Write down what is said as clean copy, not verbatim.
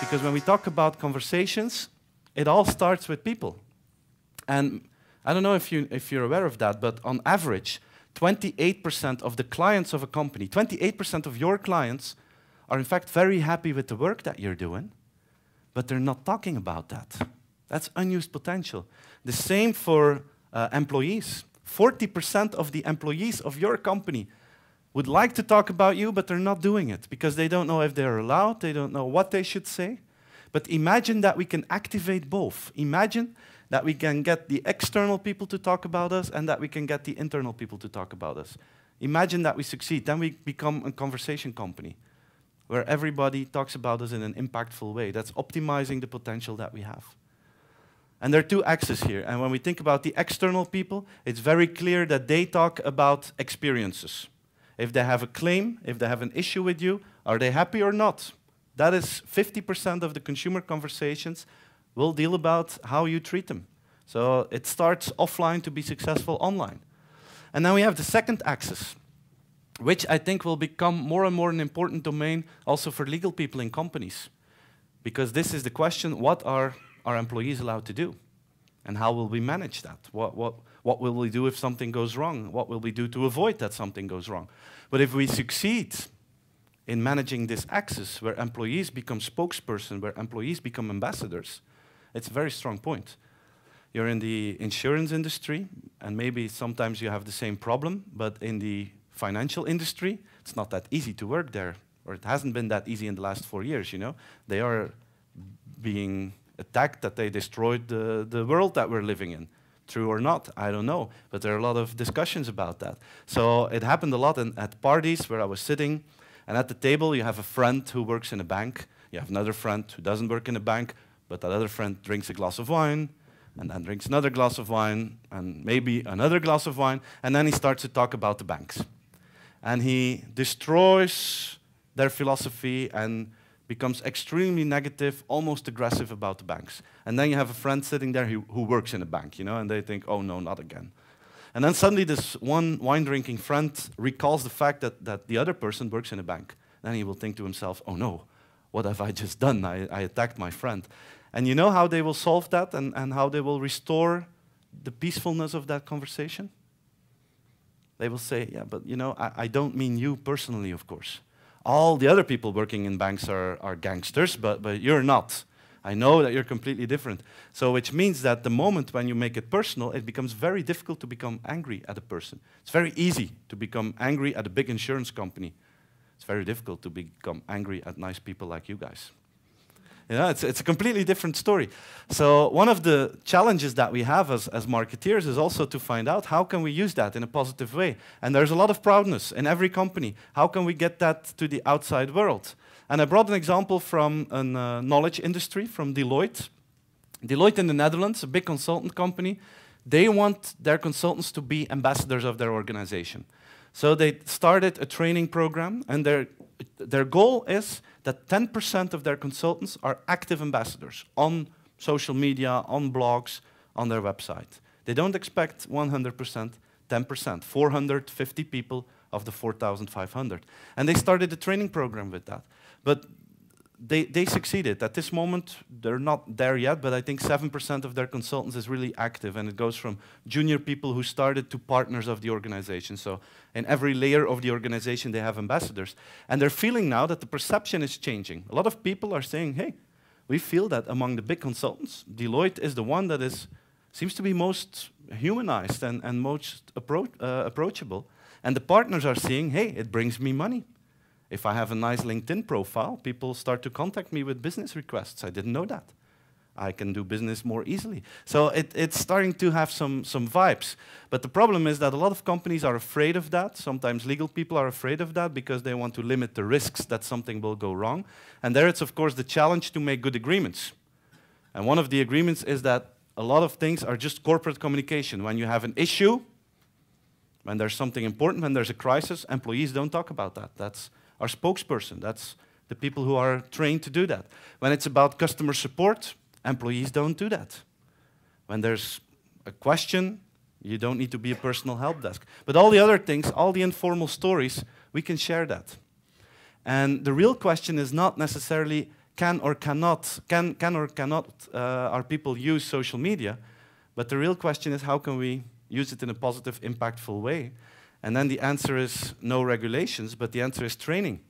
Because when we talk about conversations, it all starts with people. And I don't know if you're aware of that, but on average, 28% of the clients of a company, 28% of your clients are in fact very happy with the work that you're doing, but they're not talking about that. That's unused potential. The same for employees. 40% of the employees of your company would like to talk about you, but they're not doing it because they don't know if they're allowed, they don't know what they should say. But imagine that we can activate both. Imagine that we can get the external people to talk about us and that we can get the internal people to talk about us. Imagine that we succeed. Then we become a conversation company where everybody talks about us in an impactful way. That's optimizing the potential that we have. And there are two axes here. And when we think about the external people, it's very clear that they talk about experiences. If they have a claim, if they have an issue with you, are they happy or not? That is 50% of the consumer conversations will deal about how you treat them. So it starts offline to be successful online. And then we have the second axis, which I think will become more and more an important domain also for legal people in companies. Because this is the question, what are our employees allowed to do? And how will we manage that? What will we do if something goes wrong? What will we do to avoid that something goes wrong? But if we succeed in managing this axis, where employees become spokespersons, where employees become ambassadors, it's a very strong point. You're in the insurance industry, and maybe sometimes you have the same problem, but in the financial industry, it's not that easy to work there, or it hasn't been that easy in the last 4 years, you know? They are being attacked, that they destroyed the world that we're living in. True or not, I don't know, but there are a lot of discussions about that. So it happened a lot at parties where I was sitting, and at the table you have a friend who works in a bank, you have another friend who doesn't work in a bank, but that other friend drinks a glass of wine, and then drinks another glass of wine, and maybe another glass of wine, and then he starts to talk about the banks. And he destroys their philosophy and becomes extremely negative, almost aggressive about the banks. And then you have a friend sitting there who works in a bank, you know, and they think, oh no, not again. And then suddenly this one wine-drinking friend recalls the fact that the other person works in a bank. Then he will think to himself, oh no, what have I just done? I attacked my friend. And you know how they will solve that and how they will restore the peacefulness of that conversation? They will say, yeah, but you know, I don't mean you personally, of course. All the other people working in banks are gangsters, but you're not. I know that you're completely different. So which means that the moment when you make it personal, it becomes very difficult to become angry at a person. It's very easy to become angry at a big insurance company. It's very difficult to become angry at nice people like you guys. You know, it's a completely different story. So one of the challenges that we have as marketeers is also to find out how can we use that in a positive way. And there's a lot of proudness in every company. How can we get that to the outside world? And I brought an example from a knowledge industry, from Deloitte. Deloitte in the Netherlands, a big consultant company, they want their consultants to be ambassadors of their organization. So they started a training program, and their goal is that 10% of their consultants are active ambassadors on social media, on blogs, on their website. They don't expect 100%, 10%, 450 people of the 4,500. And they started a training program with that. But they succeeded. At this moment, they're not there yet, but I think 7% of their consultants is really active, and it goes from junior people who started to partners of the organization. So in every layer of the organization, they have ambassadors. And they're feeling now that the perception is changing. A lot of people are saying, hey, we feel that among the big consultants, Deloitte is the one that seems to be most humanized and most approachable. And the partners are seeing, hey, it brings me money. If I have a nice LinkedIn profile, people start to contact me with business requests. I didn't know that. I can do business more easily. So it's starting to have some vibes. But the problem is that a lot of companies are afraid of that. Sometimes legal people are afraid of that because they want to limit the risks that something will go wrong. And there it's, of course, the challenge to make good agreements. And one of the agreements is that a lot of things are just corporate communication. When you have an issue, when there's something important, when there's a crisis, employees don't talk about that. That's our spokesperson. That's the people who are trained to do that. When it's about customer support, employees don't do that. When there's a question, you don't need to be a personal help desk. But all the other things, all the informal stories, we can share that. And the real question is not necessarily, can or cannot our people use social media, but the real question is how can we use it in a positive, impactful way? And then the answer is no regulations, but the answer is training.